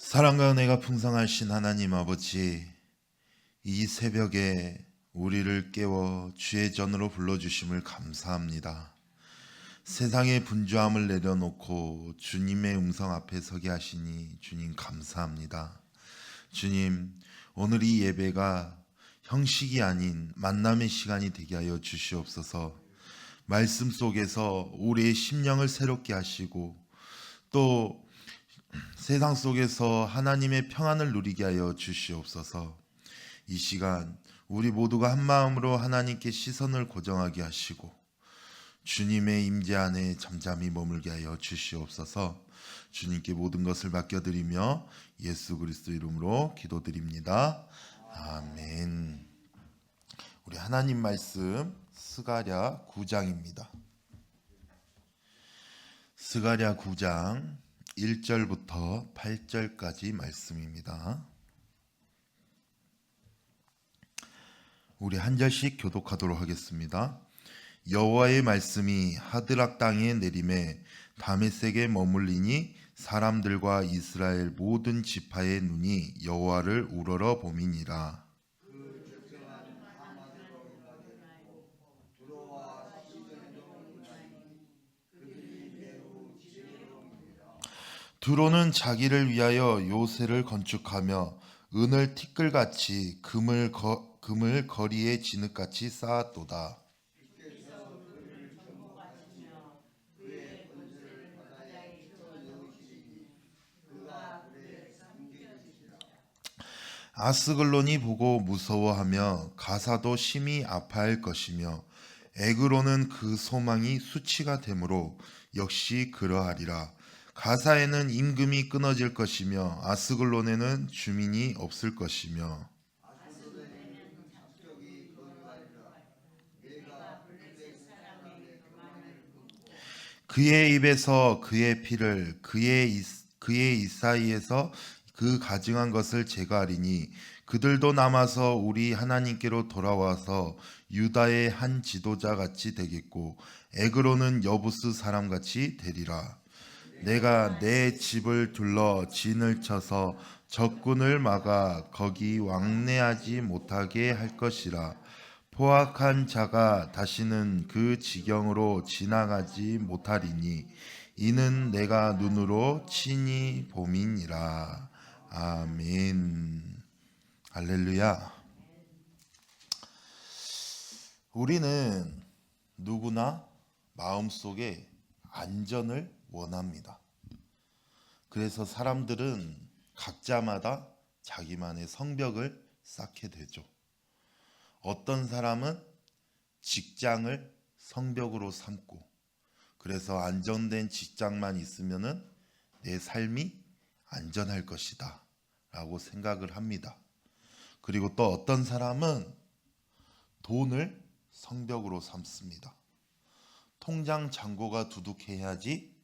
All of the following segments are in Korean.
사랑과 은혜가 풍성하신 하나님 아버지, 이 새벽에 우리를 깨워 주의 전으로 불러주심을 감사합니다. 세상의 분주함을 내려놓고 주님의 음성 앞에 서게 하시니 주님 감사합니다. 주님, 오늘 이 예배가 형식이 아닌 만남의 시간이 되게 하여 주시옵소서. 말씀 속에서 우리의 심령을 새롭게 하시고 또 세상 속에서 하나님의 평안을 누리게 하여 주시옵소서. 이 시간 우리 모두가 한 마음으로 하나님께 시선을 고정하게 하시고 주님의 임재 안에 잠잠히 머물게 하여 주시옵소서. 주님께 모든 것을 맡겨드리며 예수 그리스도 이름으로 기도드립니다. 아멘. 우리 하나님 말씀 스가랴 9장입니다. 스가랴 9장 1절부터 8절까지 말씀입니다. 우리 한 절씩 교독하도록 하겠습니다. 여호와의 말씀이 하드락 땅에 내림에 다메섹에 머물리니 사람들과 이스라엘 모든 지파의 눈이 여호와를 우러러 봄이니라. 두로는 자기를 위하여 요새를 건축하며 은을 티끌같이 금을 거리에 진흙같이 쌓았도다. 아스글론이 보고 무서워하며 가사도 심히 아파할 것이며 에그로는 그 소망이 수치가 되므로 역시 그러하리라. 가사에는 임금이 끊어질 것이며 아스글론에는 주민이 없을 것이며 그의 입에서 그의 피를 그의 이사이에서 그 가증한 것을 제거하리니 그들도 남아서 우리 하나님께로 돌아와서 유다의 한 지도자 같이 되겠고 에그로는 여부스 사람 같이 되리라. 내가 내 집을 둘러 진을 쳐서 적군을 막아 거기 왕래하지 못하게 할 것이라. 포악한 자가 다시는 그 지경으로 지나가지 못하리니 이는 내가 눈으로 친히 봄이니라. 아멘. 할렐루야. 우리는 누구나 마음속에 안전을 원합니다. 그래서 사람들은 각자마다 자기만의 성벽을 쌓게 되죠. 어떤 사람은 직장을 성벽으로 삼고 그래서 안정된 직장만 있으면은 내 삶이 안전할 것이다 라고 생각을 합니다. 그리고 또 어떤 사람은 돈을 성벽으로 삼습니다. 통장 잔고가 두둑해야지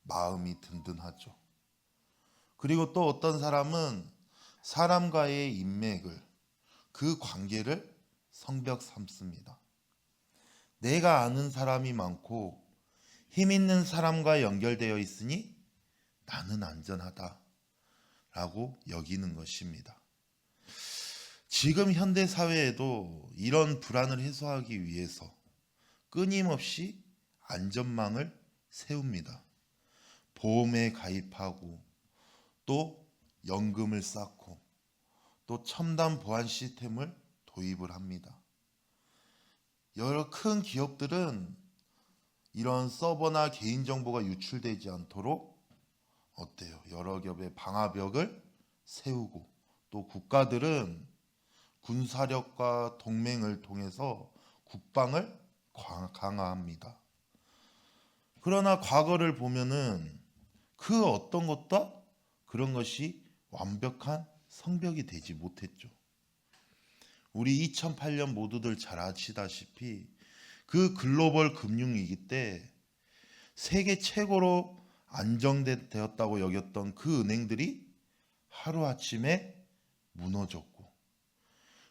마음이 든든하죠. 그리고 또 어떤 사람은 사람과의 인맥을, 그 관계를 성벽 삼습니다. 내가 아는 사람이 많고 힘 있는 사람과 연결되어 있으니 나는 안전하다 라고 여기는 것입니다. 지금 현대 사회에도 이런 불안을 해소하기 위해서 끊임없이 안전망을 세웁니다. 보험에 가입하고 또 연금을 쌓고 또 첨단 보안 시스템을 도입을 합니다. 여러 큰 기업들은 이런 서버나 개인정보가 유출되지 않도록 어때요? 여러 겹의 방화벽을 세우고 또 국가들은 군사력과 동맹을 통해서 국방을 강화합니다. 그러나 과거를 보면은 그 어떤 것도 그런 것이 완벽한 성벽이 되지 못했죠. 우리 2008년 모두들 잘 아시다시피 그 글로벌 금융위기 때 세계 최고로 안정되었다고 여겼던 그 은행들이 하루아침에 무너졌고,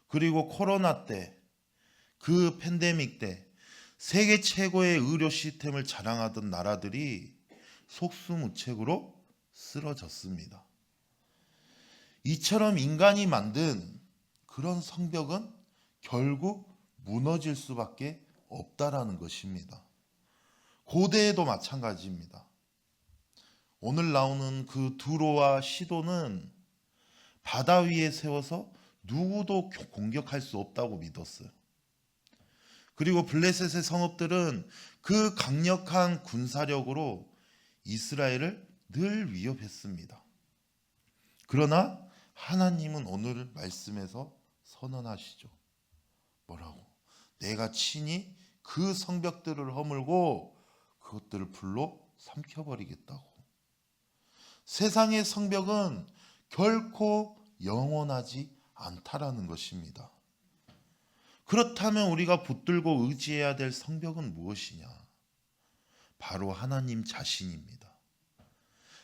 그리고 코로나 때, 그 팬데믹 때 세계 최고의 의료 시스템을 자랑하던 나라들이 속수무책으로 쓰러졌습니다. 이처럼 인간이 만든 그런 성벽은 결국 무너질 수밖에 없다라는 것입니다. 고대에도 마찬가지입니다. 오늘 나오는 그 두로와 시돈은 바다 위에 세워서 누구도 공격할 수 없다고 믿었어요. 그리고 블레셋의 성읍들은 그 강력한 군사력으로 이스라엘을 늘 위협했습니다. 그러나 하나님은 오늘 말씀에서 선언하시죠. 뭐라고? 내가 친히 그 성벽들을 허물고 그것들을 불로 삼켜버리겠다고. 세상의 성벽은 결코 영원하지 않다라는 것입니다. 그렇다면 우리가 붙들고 의지해야 될 성벽은 무엇이냐? 바로 하나님 자신입니다.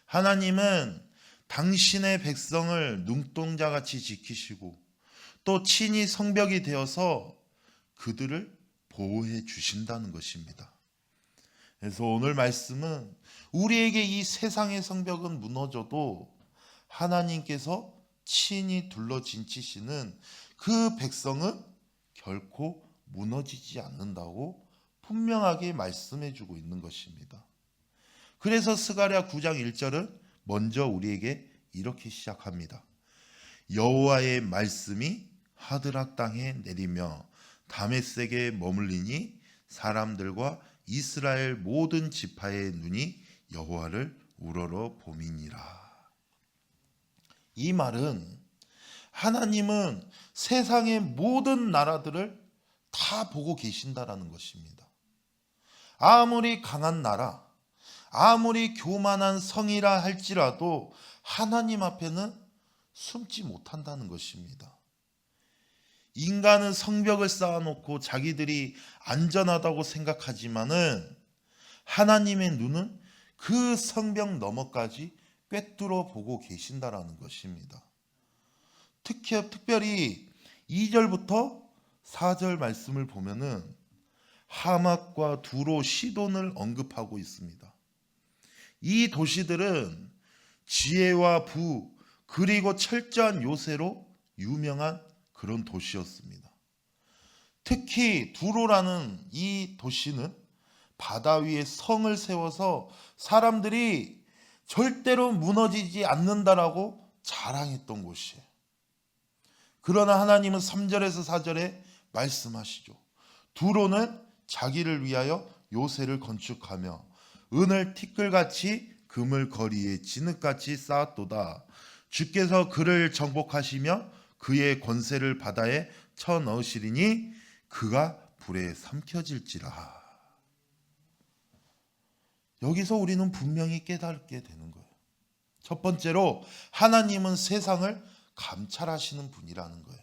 하나님은 당신의 백성을 눈동자같이 지키시고 또 친히 성벽이 되어서 그들을 보호해 주신다는 것입니다. 그래서 오늘 말씀은 우리에게 이 세상의 성벽은 무너져도 하나님께서 친히 둘러진치시는 그 백성은 결코 무너지지 않는다고 분명하게 말씀해 주고 있는 것입니다. 그래서 스가랴 9장 1절은 먼저 우리에게 이렇게 시작합니다. 여호와의 말씀이 하드락 땅에 내리며 다메섹에 머물리니 사람들과 이스라엘 모든 지파의 눈이 여호와를 우러러 봄이니라. 이 말은 하나님은 세상의 모든 나라들을 다 보고 계신다라는 것입니다. 아무리 강한 나라, 아무리 교만한 성이라 할지라도 하나님 앞에는 숨지 못한다는 것입니다. 인간은 성벽을 쌓아놓고 자기들이 안전하다고 생각하지만은 하나님의 눈은 그 성벽 너머까지 꿰뚫어 보고 계신다라는 것입니다. 특별히 2절부터 4절 말씀을 보면은 하맛과 두로, 시돈을 언급하고 있습니다. 이 도시들은 지혜와 부 그리고 철저한 요새로 유명한 그런 도시였습니다. 특히 두로라는 이 도시는 바다 위에 성을 세워서 사람들이 절대로 무너지지 않는다라고 자랑했던 곳이에요. 그러나 하나님은 3절에서 4절에 말씀하시죠. 두로는 자기를 위하여 요새를 건축하며 은을 티끌같이 금을 거리에 진흙같이 쌓았도다. 주께서 그를 정복하시며 그의 권세를 바다에 쳐넣으시리니 그가 불에 삼켜질지라. 여기서 우리는 분명히 깨닫게 되는 거예요. 첫 번째로 하나님은 세상을 감찰하시는 분이라는 거예요.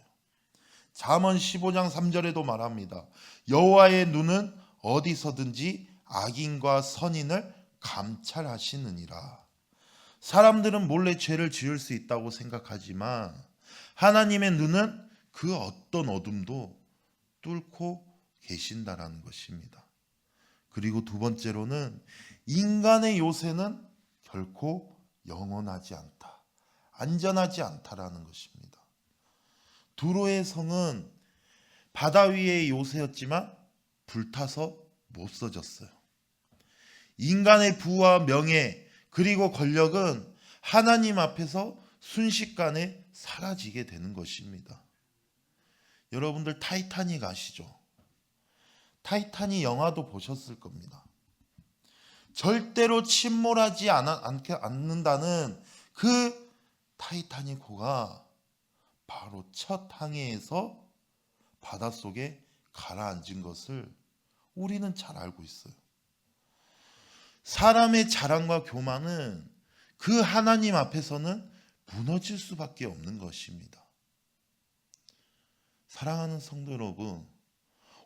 잠언 15장 3절에도 말합니다. 여호와의 눈은 어디서든지 악인과 선인을 감찰하시느니라. 사람들은 몰래 죄를 지을 수 있다고 생각하지만 하나님의 눈은 그 어떤 어둠도 뚫고 계신다라는 것입니다. 그리고 두 번째로는 인간의 요새는 결코 영원하지 않다, 안전하지 않다라는 것입니다. 두로의 성은 바다 위의 요새였지만 불타서 못 써졌어요. 인간의 부와 명예 그리고 권력은 하나님 앞에서 순식간에 사라지게 되는 것입니다. 여러분들 타이타닉 아시죠? 타이타닉 영화도 보셨을 겁니다. 절대로 침몰하지 않는다는 그 타이타닉호가 바로 첫 항해에서 바닷속에 가라앉은 것을 우리는 잘 알고 있어요. 사람의 자랑과 교만은 그 하나님 앞에서는 무너질 수밖에 없는 것입니다. 사랑하는 성도 여러분,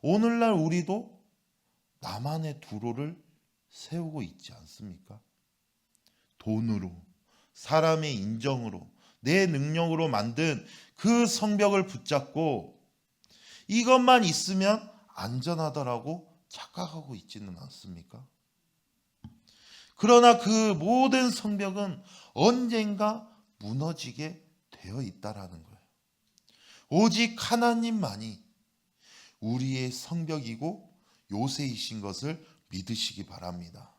오늘날 우리도 나만의 두로를 세우고 있지 않습니까? 돈으로, 사람의 인정으로, 내 능력으로 만든 그 성벽을 붙잡고 이것만 있으면 안전하다라고 착각하고 있지는 않습니까? 그러나 그 모든 성벽은 언젠가 무너지게 되어 있다라는 거예요. 오직 하나님만이 우리의 성벽이고 요새이신 것을 믿으시기 바랍니다.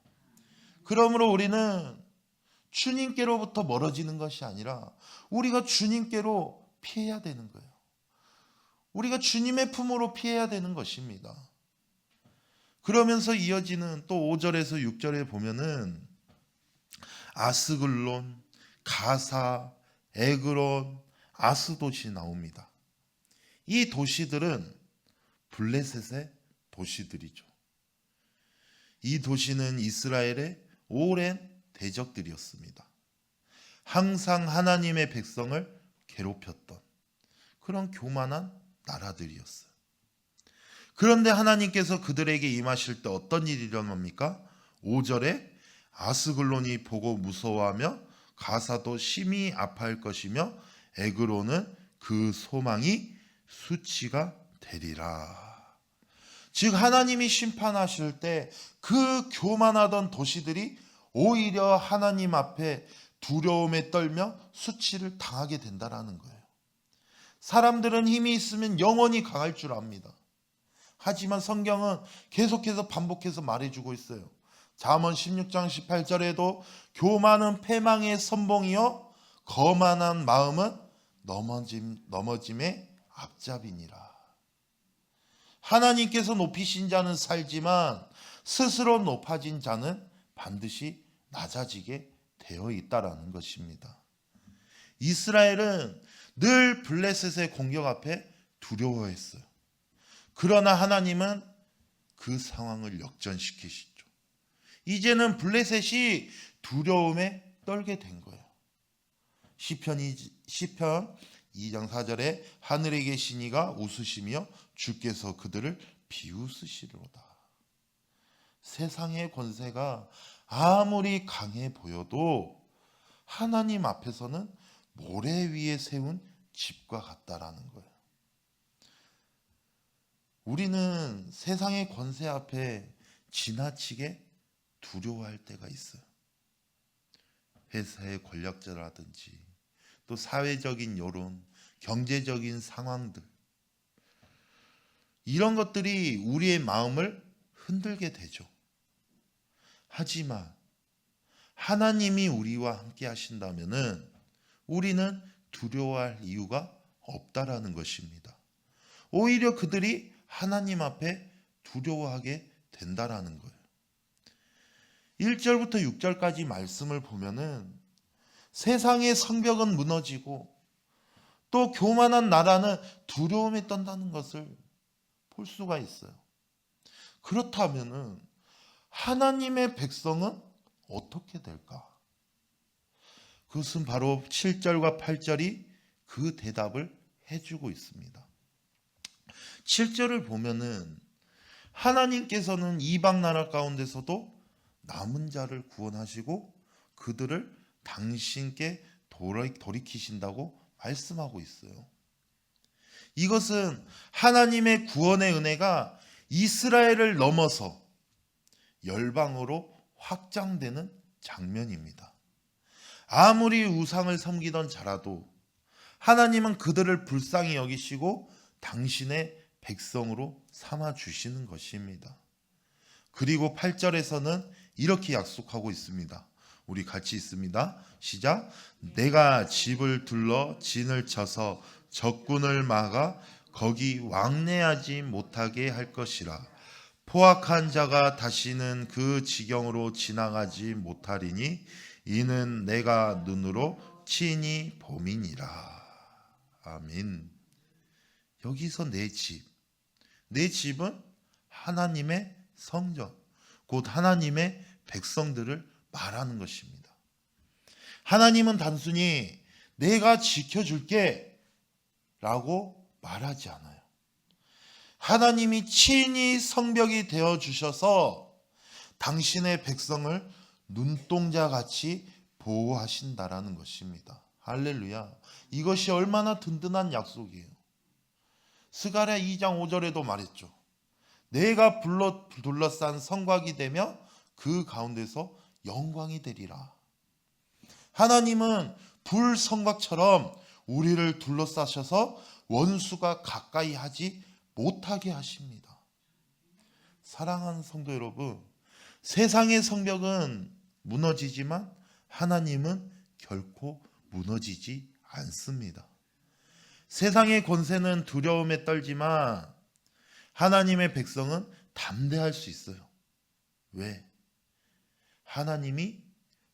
그러므로 우리는 주님께로부터 멀어지는 것이 아니라 우리가 주님께로 피해야 되는 거예요. 우리가 주님의 품으로 피해야 되는 것입니다. 그러면서 이어지는 또 5절에서 6절에 보면은 아스글론, 가사, 에그론, 아스돗이 나옵니다. 이 도시들은 블레셋의 도시들이죠. 이 도시는 이스라엘의 오랜 대적들이었습니다. 항상 하나님의 백성을 괴롭혔던 그런 교만한 나라들이었어요. 그런데 하나님께서 그들에게 임하실 때 어떤 일이 일어납니까? 5절에 아스글론이 보고 무서워하며 가사도 심히 아파할 것이며 에그론은 그 소망이 수치가 되리라. 즉 하나님이 심판하실 때 그 교만하던 도시들이 오히려 하나님 앞에 두려움에 떨며 수치를 당하게 된다라는 거예요. 사람들은 힘이 있으면 영원히 강할 줄 압니다. 하지만 성경은 계속해서 반복해서 말해주고 있어요. 잠언 16장 18절에도 교만은 패망의 선봉이요 거만한 마음은 넘어짐의 앞잡이니라. 하나님께서 높이신 자는 살지만 스스로 높아진 자는 반드시 낮아지게 되어 있다라는 것입니다. 이스라엘은 늘 블레셋의 공격 앞에 두려워했어요. 그러나 하나님은 그 상황을 역전시키시죠. 이제는 블레셋이 두려움에 떨게 된 거예요. 시편 2장 4절에 하늘에 계신 이가 웃으시며 주께서 그들을 비웃으시리로다. 세상의 권세가 아무리 강해 보여도 하나님 앞에서는 모래 위에 세운 집과 같다라는 거예요. 우리는 세상의 권세 앞에 지나치게 두려워할 때가 있어요. 회사의 권력자라든지 또 사회적인 여론, 경제적인 상황들, 이런 것들이 우리의 마음을 흔들게 되죠. 하지만 하나님이 우리와 함께 하신다면은 우리는 두려워할 이유가 없다라는 것입니다. 오히려 그들이 하나님 앞에 두려워하게 된다라는 거예요. 1절부터 6절까지 말씀을 보면은 세상의 성벽은 무너지고 또 교만한 나라는 두려움에 떤다는 것을 볼 수가 있어요. 그렇다면은 하나님의 백성은 어떻게 될까? 그것은 바로 7절과 8절이 그 대답을 해주고 있습니다. 7절을 보면은 하나님께서는 이방 나라 가운데서도 남은 자를 구원하시고 그들을 당신께 돌이키신다고 말씀하고 있어요. 이것은 하나님의 구원의 은혜가 이스라엘을 넘어서 열방으로 확장되는 장면입니다. 아무리 우상을 섬기던 자라도 하나님은 그들을 불쌍히 여기시고 당신의 백성으로 삼아 주시는 것입니다. 그리고 8절에서는 이렇게 약속하고 있습니다. 우리 같이 있습니다. 시작. 내가 집을 둘러 진을 쳐서 적군을 막아 거기 왕래하지 못하게 할 것이라. 포악한 자가 다시는 그 지경으로 지나가지 못하리니 이는 내가 눈으로 친히 봄이니라. 아멘. 여기서 내 집은 하나님의 성전, 곧 하나님의 백성들을 말하는 것입니다. 하나님은 단순히 내가 지켜줄게 라고 말하지 않아요. 하나님이 친히 성벽이 되어 주셔서 당신의 백성을 눈동자같이 보호하신다라는 것입니다. 할렐루야. 이것이 얼마나 든든한 약속이에요. 스가랴 2장 5절에도 말했죠. 내가 둘러싼 성곽이 되며 그 가운데서 영광이 되리라. 하나님은 불성곽처럼 우리를 둘러싸셔서 원수가 가까이 하지 못하게 하십니다. 사랑하는 성도 여러분, 세상의 성벽은 무너지지만 하나님은 결코 무너지지 않습니다. 세상의 권세는 두려움에 떨지만 하나님의 백성은 담대할 수 있어요. 왜? 하나님이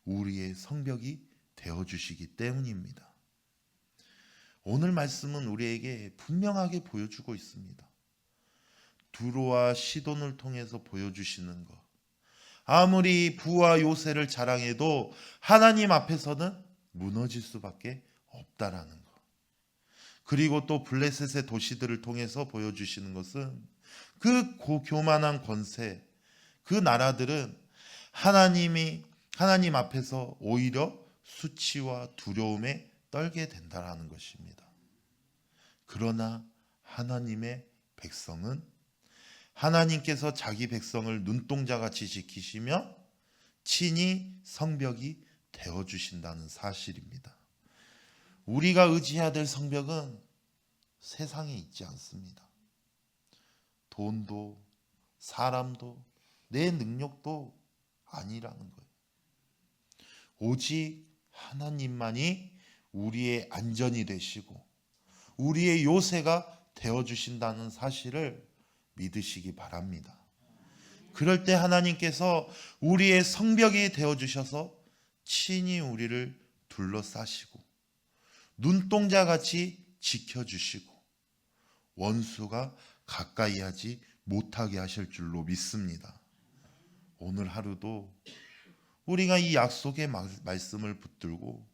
우리의 성벽이 되어주시기 때문입니다. 오늘 말씀은 우리에게 분명하게 보여주고 있습니다. 두로와 시돈을 통해서 보여주시는 것. 아무리 부와 요새를 자랑해도 하나님 앞에서는 무너질 수밖에 없다라는 것. 그리고 또 블레셋의 도시들을 통해서 보여주시는 것은 그 교만한 권세, 그 나라들은 하나님 앞에서 오히려 수치와 두려움에 떨게 된다라는 것입니다. 그러나 하나님의 백성은 하나님께서 자기 백성을 눈동자같이 지키시며 친히 성벽이 되어주신다는 사실입니다. 우리가 의지해야 될 성벽은 세상에 있지 않습니다. 돈도 사람도 내 능력도 아니라는 거예요. 오직 하나님만이 우리의 안전이 되시고 우리의 요새가 되어주신다는 사실을 믿으시기 바랍니다. 그럴 때 하나님께서 우리의 성벽이 되어주셔서 친히 우리를 둘러싸시고 눈동자같이 지켜주시고 원수가 가까이 하지 못하게 하실 줄로 믿습니다. 오늘 하루도 우리가 이 약속의 말씀을 붙들고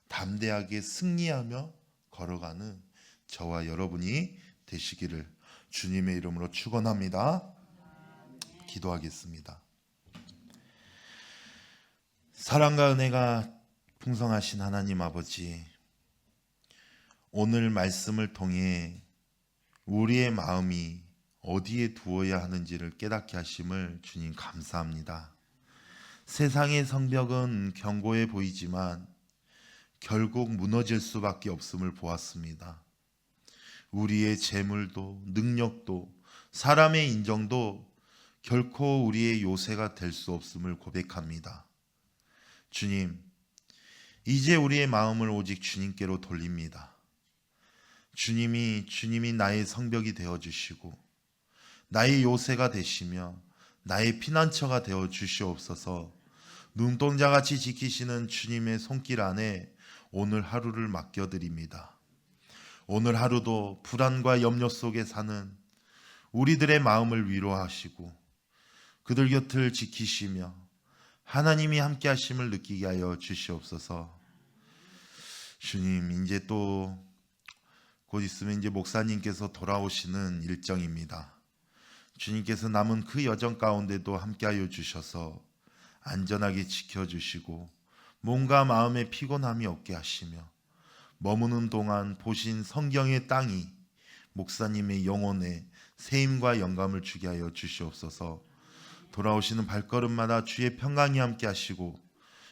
담대하게 승리하며 걸어가는 저와 여러분이 되시기를 주님의 이름으로 축원합니다. 기도하겠습니다. 사랑과 은혜가 풍성하신 하나님 아버지, 오늘 말씀을 통해 우리의 마음이 어디에 두어야 하는지를 깨닫게 하심을 주님 감사합니다. 세상의 성벽은 견고해 보이지만 결국 무너질 수밖에 없음을 보았습니다. 우리의 재물도 능력도 사람의 인정도 결코 우리의 요새가 될 수 없음을 고백합니다. 주님, 이제 우리의 마음을 오직 주님께로 돌립니다. 주님이 나의 성벽이 되어주시고 나의 요새가 되시며 나의 피난처가 되어주시옵소서. 눈동자같이 지키시는 주님의 손길 안에 오늘 하루를 맡겨드립니다. 오늘 하루도 불안과 염려 속에 사는 우리들의 마음을 위로하시고 그들 곁을 지키시며 하나님이 함께 하심을 느끼게 하여 주시옵소서. 주님, 이제 또 곧 있으면 이제 목사님께서 돌아오시는 일정입니다. 주님께서 남은 그 여정 가운데도 함께 하여 주셔서 안전하게 지켜주시고 몸과 마음의 피곤함이 없게 하시며 머무는 동안 보신 성경의 땅이 목사님의 영혼에 세임과 영감을 주게 하여 주시옵소서. 돌아오시는 발걸음마다 주의 평강이 함께 하시고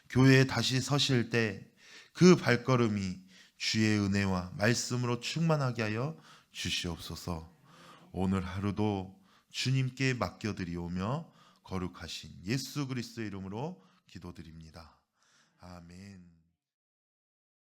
교회에 다시 서실 때 그 발걸음이 주의 은혜와 말씀으로 충만하게 하여 주시옵소서. 오늘 하루도 주님께 맡겨드리오며 거룩하신 예수 그리스도의 이름으로 기도드립니다. 아멘.